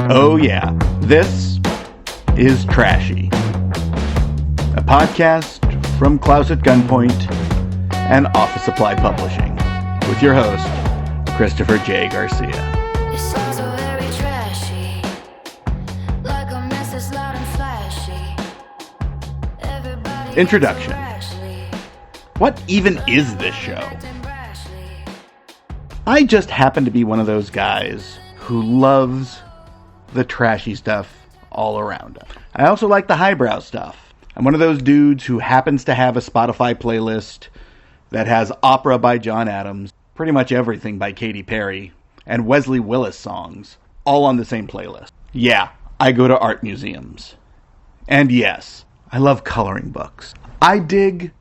Oh yeah, this is Trashy, a podcast from Klaus at Gunpoint and Office Supply Publishing, with your host, Christopher J. Garcia. It sounds so very trashy, like a mess that's loud and flashy. Everybody Introduction. What even is this show? I just happen to be one of those guys who loves the trashy stuff all around him. I also like the highbrow stuff. I'm one of those dudes who happens to have a Spotify playlist that has opera by John Adams, pretty much everything by Katy Perry, and Wesley Willis songs, all on the same playlist. Yeah, I go to art museums. And yes, I love coloring books. I dig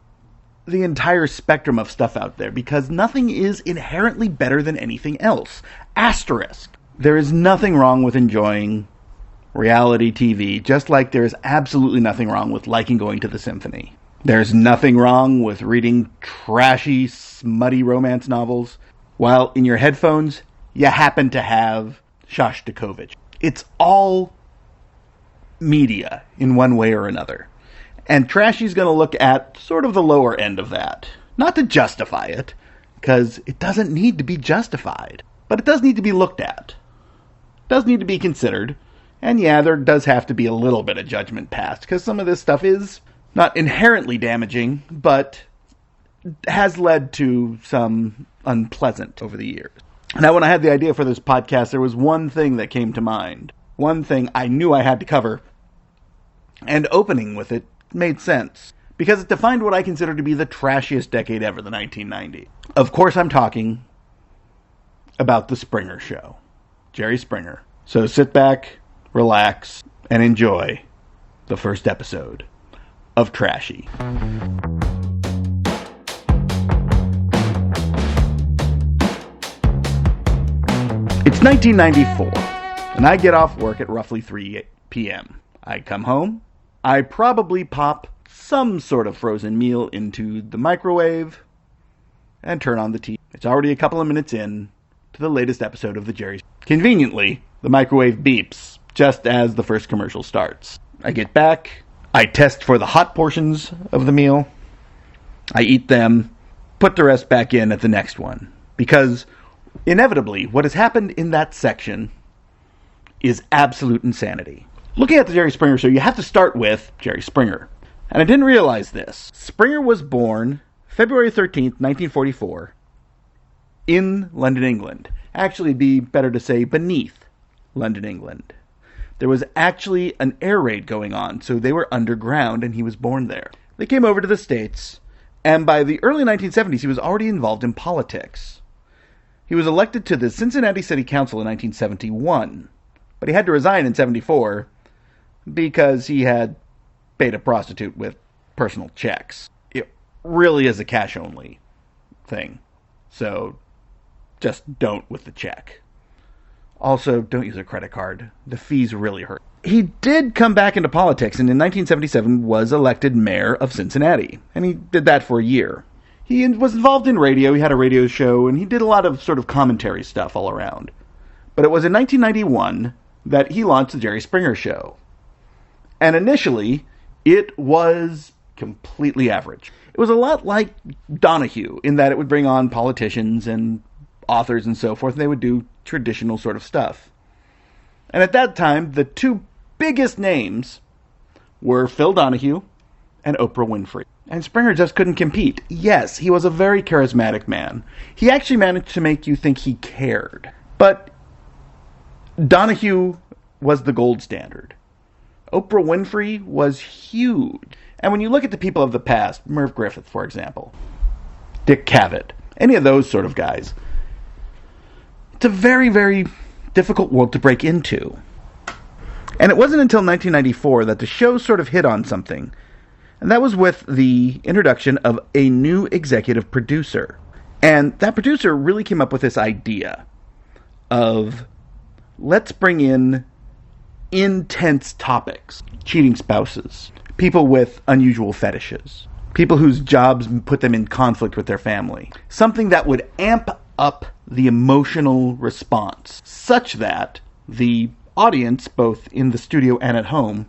the entire spectrum of stuff out there because nothing is inherently better than anything else. Asterisk. There is nothing wrong with enjoying reality TV, just like there is absolutely nothing wrong with liking going to the symphony. There's nothing wrong with reading trashy, smutty romance novels, while in your headphones, you happen to have Shostakovich. It's all media in one way or another. And Trashy's going to look at sort of the lower end of that. Not to justify it, because it doesn't need to be justified. But it does need to be looked at. It does need to be considered. And yeah, there does have to be a little bit of judgment passed, because some of this stuff is not inherently damaging, but has led to some unpleasant over the years. Now, when I had the idea for this podcast, there was one thing that came to mind. One thing I knew I had to cover. And opening with it made sense, because it defined what I consider to be the trashiest decade ever, the 1990s. Of course, I'm talking about the Springer Show. Jerry Springer. So sit back, relax, and enjoy the first episode of Trashy. It's 1994, and I get off work at roughly 3 p.m. I come home. I probably pop some sort of frozen meal into the microwave and turn on the TV. It's already a couple of minutes in to the latest episode of the Jerry. Conveniently, the microwave beeps just as the first commercial starts. I get back, I test for the hot portions of the meal, I eat them, put the rest back in at the next one. Because, inevitably, what has happened in that section is absolute insanity. Looking at the Jerry Springer Show, you have to start with Jerry Springer. And I didn't realize this. Springer was born February 13th, 1944, in London, England. Actually, it'd be better to say beneath London, England. There was actually an air raid going on, so they were underground, and he was born there. They came over to the States, and by the early 1970s, he was already involved in politics. He was elected to the Cincinnati City Council in 1971, but he had to resign in 74 because he had paid a prostitute with personal checks. It really is a cash-only thing, so just don't with the check. Also, don't use a credit card. The fees really hurt. He did come back into politics, and in 1977 was elected mayor of Cincinnati, and he did that for a year. He was involved in radio, he had a radio show, and he did a lot of sort of commentary stuff all around. But it was in 1991 that he launched the Jerry Springer Show. And initially, it was completely average. It was a lot like Donahue, in that it would bring on politicians and authors and so forth, and they would do traditional sort of stuff. And at that time, the two biggest names were Phil Donahue and Oprah Winfrey. And Springer just couldn't compete. Yes, he was a very charismatic man. He actually managed to make you think he cared. But Donahue was the gold standard. Oprah Winfrey was huge. And when you look at the people of the past, Merv Griffith, for example, Dick Cavett, any of those sort of guys, it's a very, very difficult world to break into. And it wasn't until 1994 that the show sort of hit on something. And that was with the introduction of a new executive producer. And that producer really came up with this idea of, let's bring in intense topics. Cheating spouses. People with unusual fetishes. People whose jobs put them in conflict with their family. Something that would amp up the emotional response, such that the audience, both in the studio and at home,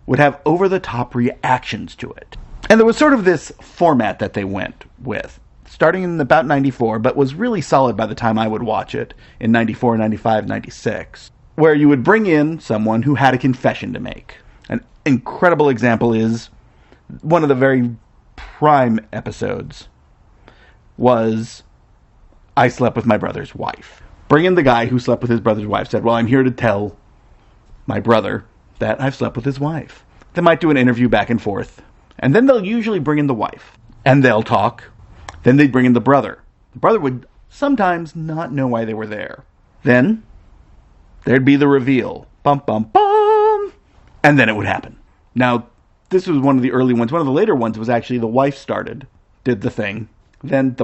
would have over-the-top reactions to it. And there was sort of this format that they went with, starting in about 94, but was really solid by the time I would watch it in 94, 95, 96, where you would bring in someone who had a confession to make. An incredible example is one of the very prime episodes was I Slept with My Brother's Wife. Bring in the guy who slept with his brother's wife, said, well, I'm here to tell my brother that I've slept with his wife. They might do an interview back and forth, and then they'll usually bring in the wife, and they'll talk. Then they'd bring in the brother. The brother would sometimes not know why they were there. Then there'd be the reveal. Bum, bum, bum! And then it would happen. Now, this was one of the early ones. One of the later ones was actually the wife did the thing. Then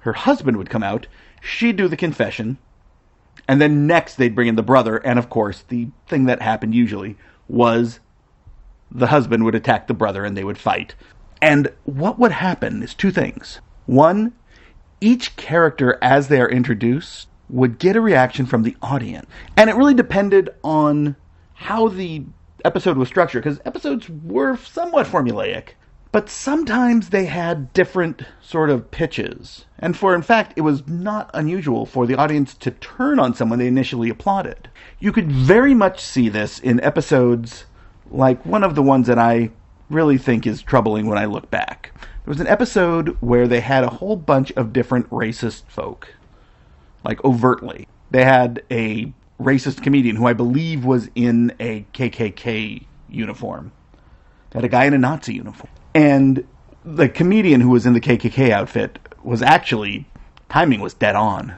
her husband would come out. She'd do the confession. And then next they'd bring in the brother. And of course, the thing that happened usually was the husband would attack the brother and they would fight. And what would happen is two things. One, each character as they are introduced would get a reaction from the audience. And it really depended on how the episode was structured, because episodes were somewhat formulaic, but sometimes they had different sort of pitches. And in fact, it was not unusual for the audience to turn on someone they initially applauded. You could very much see this in episodes like one of the ones that I really think is troubling when I look back. There was an episode where they had a whole bunch of different racist folk, like overtly. They had a racist comedian who I believe was in a KKK uniform. They had a guy in a Nazi uniform. And the comedian who was in the KKK outfit was actually, timing was dead on.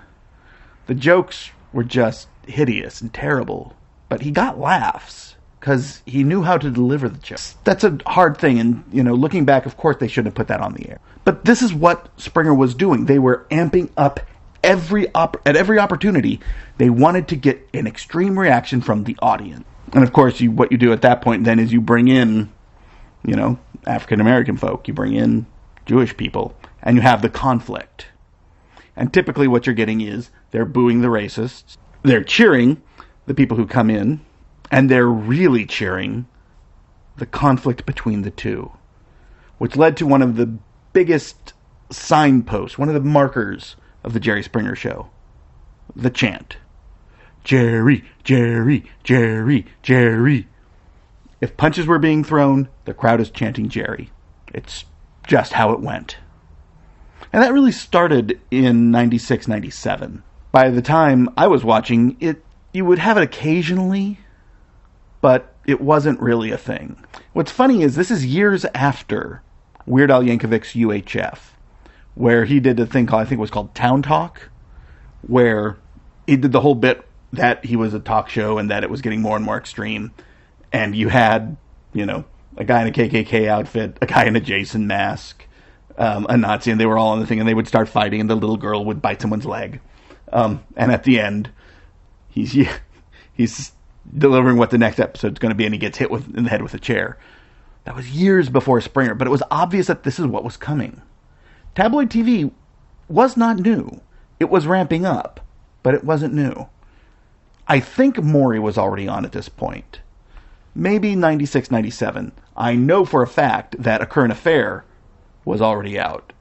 The jokes were just hideous and terrible, but he got laughs because he knew how to deliver the jokes. That's a hard thing, and, looking back, of course, they shouldn't have put that on the air. But this is what Springer was doing. They were amping up at every opportunity. They wanted to get an extreme reaction from the audience. And, of course, what you do at that point then is you bring in, African-American folk. You bring in Jewish people, and you have the conflict. And typically what you're getting is they're booing the racists, they're cheering the people who come in, and they're really cheering the conflict between the two, which led to one of the biggest signposts, one of the markers of the Jerry Springer Show, the chant. Jerry, Jerry, Jerry, Jerry. If punches were being thrown, the crowd is chanting Jerry. It's just how it went. And that really started in 96, 97. By the time I was watching it, you would have it occasionally, but it wasn't really a thing. What's funny is this is years after Weird Al Yankovic's UHF, where he did a thing I think it was called Town Talk, where he did the whole bit that he was a talk show and that it was getting more and more extreme. And you had, a guy in a KKK outfit, a guy in a Jason mask, a Nazi, and they were all on the thing, and they would start fighting, and the little girl would bite someone's leg. And at the end, he's delivering what the next episode's going to be, and he gets hit in the head with a chair. That was years before Springer, but it was obvious that this is what was coming. Tabloid TV was not new. It was ramping up, but it wasn't new. I think Maury was already on at this point. Maybe 96, 97. I know for a fact that A Current Affair was already out.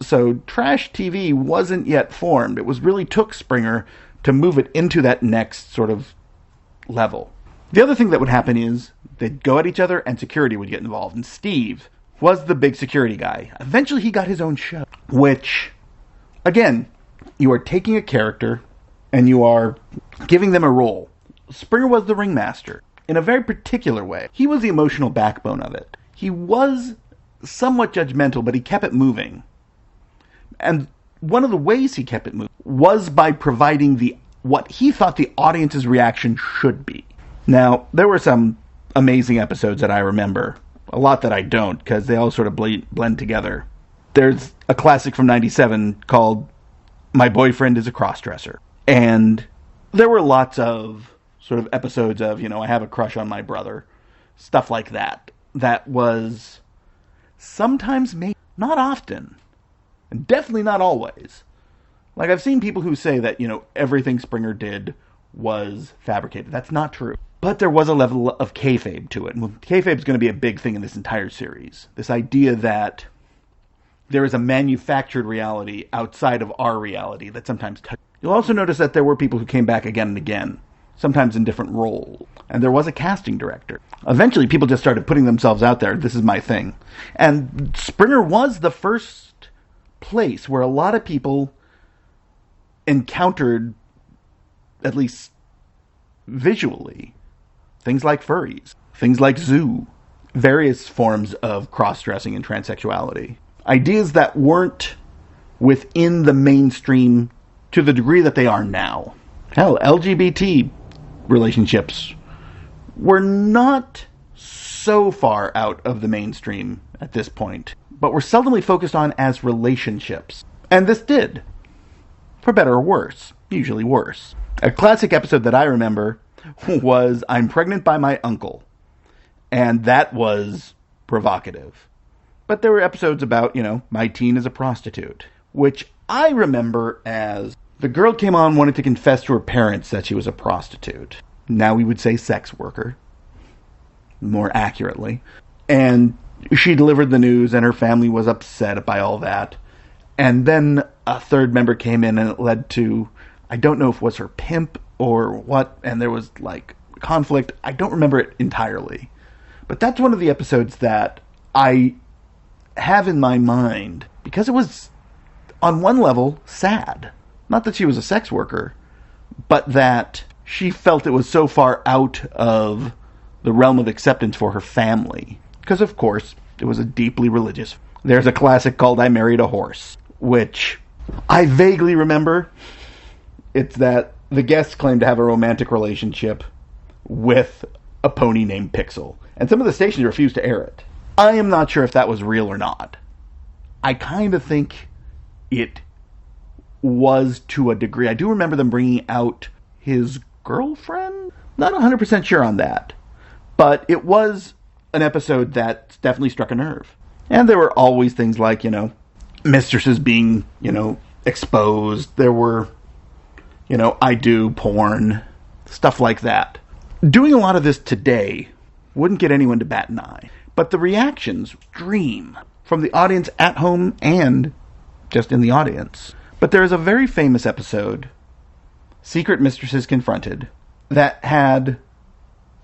So Trash TV wasn't yet formed. It really took Springer to move it into that next sort of level. The other thing that would happen is they'd go at each other and security would get involved. And Steve was the big security guy. Eventually he got his own show, which, again, you are taking a character and you are giving them a role. Springer was the ringmaster in a very particular way. He was the emotional backbone of it. He was somewhat judgmental, but he kept it moving. And one of the ways he kept it moving was by providing what he thought the audience's reaction should be. Now, there were some amazing episodes that I remember. A lot that I don't, because they all sort of blend together. There's a classic from 97 called My Boyfriend is a Crossdresser. And there were lots of sort of episodes of, I have a crush on my brother. Stuff like that. That was sometimes made, not often. And definitely not always. Like, I've seen people who say that, everything Springer did was fabricated. That's not true. But there was a level of kayfabe to it. And kayfabe is going to be a big thing in this entire series. This idea that there is a manufactured reality outside of our reality that sometimes touches. You'll also notice that there were people who came back again and again, sometimes in different roles. And there was a casting director. Eventually, people just started putting themselves out there. This is my thing. And Springer was the first place where a lot of people encountered, at least visually, things like furries, things like zoo, various forms of cross-dressing and transsexuality. Ideas that weren't within the mainstream to the degree that they are now. Hell, LGBT relationships were not so far out of the mainstream at this point, but were seldomly focused on as relationships. And this did. For better or worse. Usually worse. A classic episode that I remember was I'm Pregnant by My Uncle. And that was provocative. But there were episodes about, My Teen is a Prostitute, which I remember as the girl came on, wanted to confess to her parents that she was a prostitute. Now we would say sex worker, more accurately. And she delivered the news, and her family was upset by all that. And then a third member came in, and it led to, I don't know if it was her pimp or what, and there was, conflict. I don't remember it entirely. But that's one of the episodes that I have in my mind, because it was, on one level, sad. Not that she was a sex worker, but that she felt it was so far out of the realm of acceptance for her family. Because, of course, it was a deeply religious. There's a classic called I Married a Horse, which I vaguely remember. It's that the guests claim to have a romantic relationship with a pony named Pixel. And some of the stations refused to air it. I am not sure if that was real or not. I kind of think it was to a degree. I do remember them bringing out his girlfriend? Not 100% sure on that. But it was an episode that definitely struck a nerve. And there were always things like, mistresses being, exposed. There were, I do porn, stuff like that. Doing a lot of this today wouldn't get anyone to bat an eye. But the reactions dream from the audience at home and just in the audience. But there is a very famous episode, Secret Mistresses Confronted, that had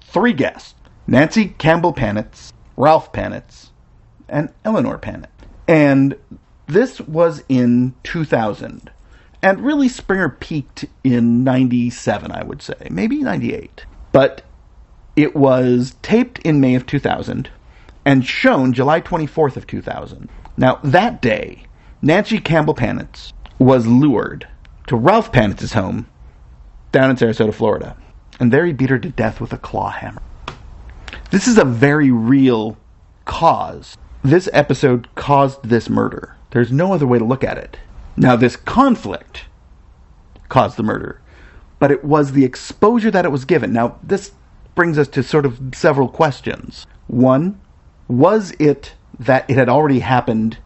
3 guests. Nancy Campbell-Panitz, Ralph Panitz, and Eleanor Panitz. And this was in 2000. And really Springer peaked in 97, I would say. Maybe 98. But it was taped in May of 2000 and shown July 24th of 2000. Now, that day, Nancy Campbell-Panitz was lured to Ralph Panitz's home down in Sarasota, Florida. And there he beat her to death with a claw hammer. This is a very real cause. This episode caused this murder. There's no other way to look at it. Now, this conflict caused the murder, but it was the exposure that it was given. Now, this brings us to sort of several questions. One, was it that it had already happened?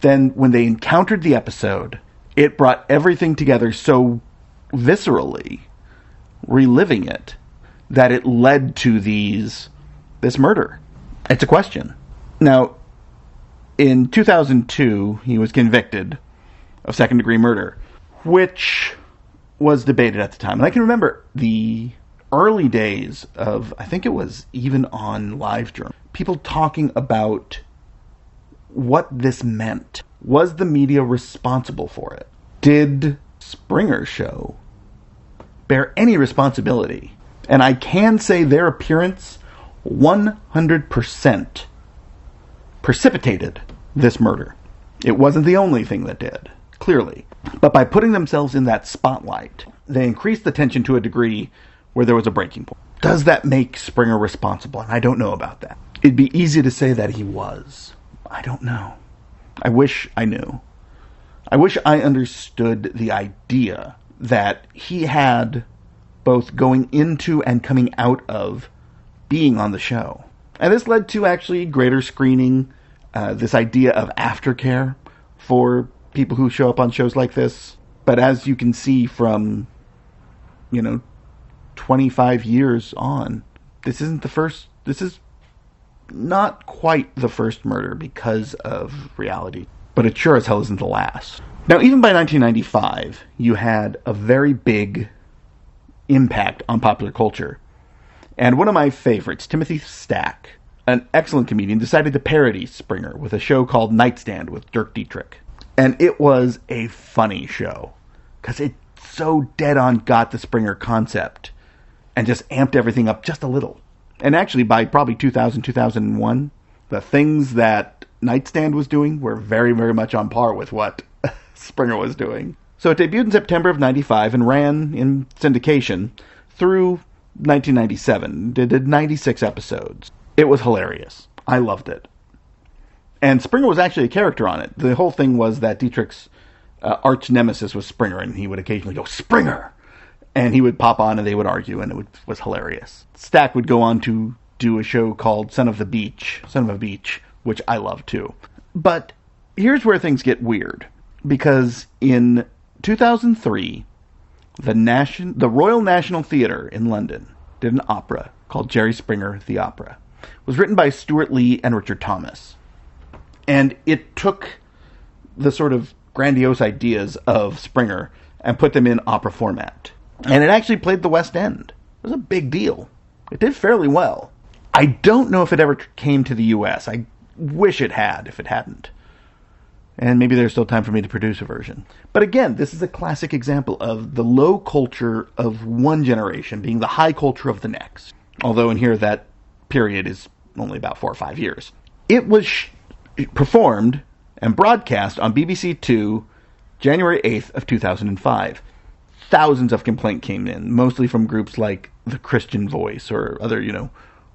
Then when they encountered the episode, it brought everything together so viscerally, reliving it, that it led to this murder. It's a question. Now, in 2002, he was convicted of second-degree murder, which was debated at the time. And I can remember the early days of, I think it was even on LiveJournal, people talking about what this meant. Was the media responsible for it? Did Springer's show bear any responsibility? And I can say their appearance 100% precipitated this murder. It wasn't the only thing that did, clearly. But by putting themselves in that spotlight, they increased the tension to a degree where there was a breaking point. Does that make Springer responsible? And I don't know about that. It'd be easy to say that he was. I don't know. I wish I knew. I wish I understood the idea that he had both going into and coming out of being on the show. And this led to actually greater screening, this idea of aftercare for people who show up on shows like this. But as you can see from, 25 years on, this is not quite the first murder because of reality, but it sure as hell isn't the last. Now, even by 1995, you had a very big impact on popular culture. And one of my favorites, Timothy Stack, an excellent comedian, decided to parody Springer with a show called Nightstand with Dirk Dietrich. And it was a funny show, because it so dead-on got the Springer concept and just amped everything up just a little. And actually, by probably 2000, 2001, the things that Nightstand was doing were very, very much on par with what Springer was doing. So it debuted in September of 95 and ran in syndication through 1997. It did 96 episodes. It was hilarious. I loved it. And Springer was actually a character on it. The whole thing was that Dietrich's arch nemesis was Springer, and he would occasionally go, "Springer!" And he would pop on and they would argue, and was hilarious. Stack would go on to do a show called Son of a Beach, which I love too. But here's where things get weird. Because in 2003, the Royal National Theatre in London did an opera called Jerry Springer the Opera. It was written by Stuart Lee and Richard Thomas. And it took the sort of grandiose ideas of Springer and put them in opera format. And it actually played the West End. It was a big deal. It did fairly well. I don't know if it ever came to the U.S. I wish it had, if it hadn't. And maybe there's still time for me to produce a version. But again, this is a classic example of the low culture of one generation being the high culture of the next. Although in here that period is only about 4 or 5 years. It was performed and broadcast on BBC Two, January 8th of 2005. Thousands of complaints came in, mostly from groups like the Christian Voice or other,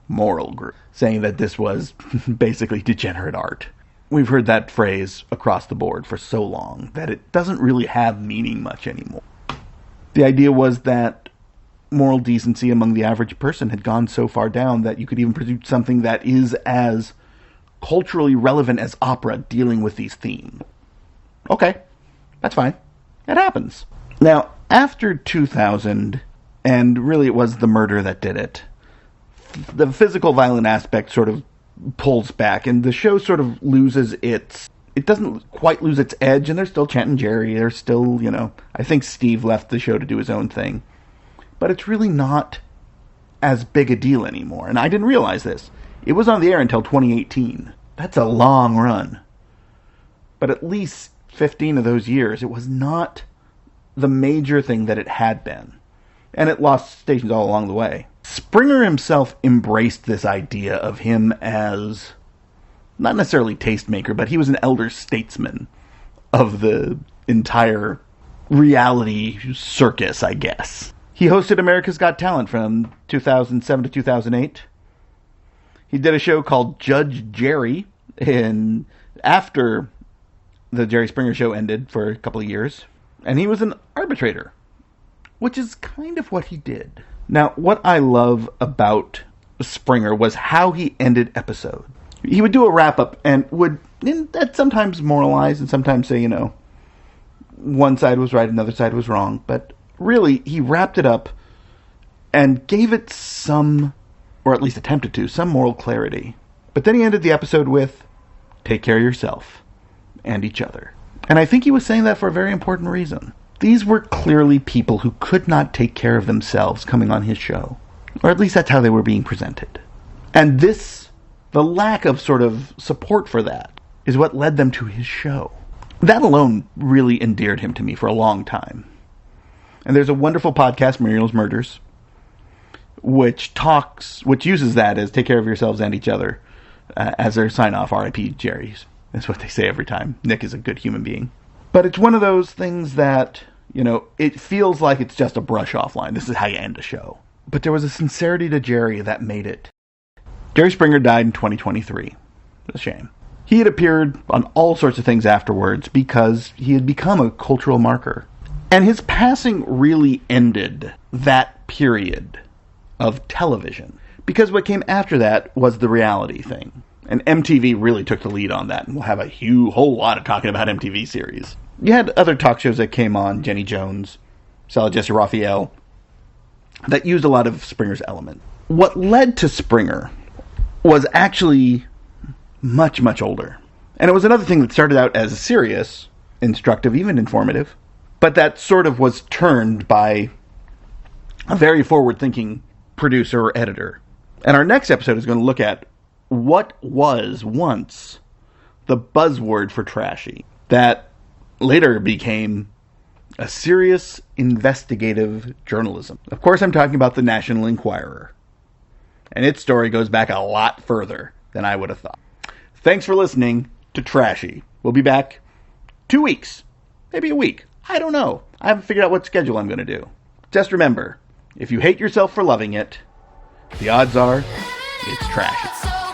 moral groups, saying that this was basically degenerate art. We've heard that phrase across the board for so long that it doesn't really have meaning much anymore. The idea was that moral decency among the average person had gone so far down that you could even produce something that is as culturally relevant as opera dealing with these themes. Okay, that's fine. It happens. Now, after 2000, and really it was the murder that did it, the physical violent aspect sort of pulls back, and the show sort of loses it doesn't quite lose its edge, and they're still chanting Jerry, they're still, I think Steve left the show to do his own thing. But it's really not as big a deal anymore, and I didn't realize this. It was on the air until 2018. That's a long run. But at least 15 of those years, it was not the major thing that it had been. And it lost stations all along the way. Springer himself embraced this idea of him as, not necessarily tastemaker, but he was an elder statesman of the entire reality circus, I guess. He hosted America's Got Talent from 2007 to 2008. He did a show called Judge Jerry after the Jerry Springer show ended for a couple of years. And he was an arbitrator, which is kind of what he did. Now, what I love about Springer was how he ended episodes. He would do a wrap-up and would sometimes moralize and sometimes say, one side was right, another side was wrong. But really, he wrapped it up and gave it some, or at least attempted to, some moral clarity. But then he ended the episode with, take care of yourself and each other. And I think he was saying that for a very important reason. These were clearly people who could not take care of themselves coming on his show. Or at least that's how they were being presented. And the lack of sort of support for that, is what led them to his show. That alone really endeared him to me for a long time. And there's a wonderful podcast, Muriel's Murders, which uses that as take care of yourselves and each other as their sign-off, R.I.P. Jerry's. That's what they say every time. Nick is a good human being. But it's one of those things that, it feels like it's just a brush-off line. This is how you end a show. But there was a sincerity to Jerry that made it. Jerry Springer died in 2023. It's a shame. He had appeared on all sorts of things afterwards because he had become a cultural marker. And his passing really ended that period of television. Because what came after that was the reality thing. And MTV really took the lead on that. And we'll have a whole lot of talking about MTV series. You had other talk shows that came on. Jenny Jones, Sarah Jessica Raphael. that used a lot of Springer's element. What led to Springer was actually much, much older. And it was another thing that started out as serious, instructive, even informative, but that sort of was turned by a very forward-thinking producer or editor. And our next episode is going to look at what was once the buzzword for trashy that later became a serious investigative journalism. Of course, I'm talking about the National Enquirer. And its story goes back a lot further than I would have thought. Thanks for listening to Trashy. We'll be back 2 weeks. Maybe a week. I don't know. I haven't figured out what schedule I'm going to do. Just remember, if you hate yourself for loving it, the odds are it's trashy.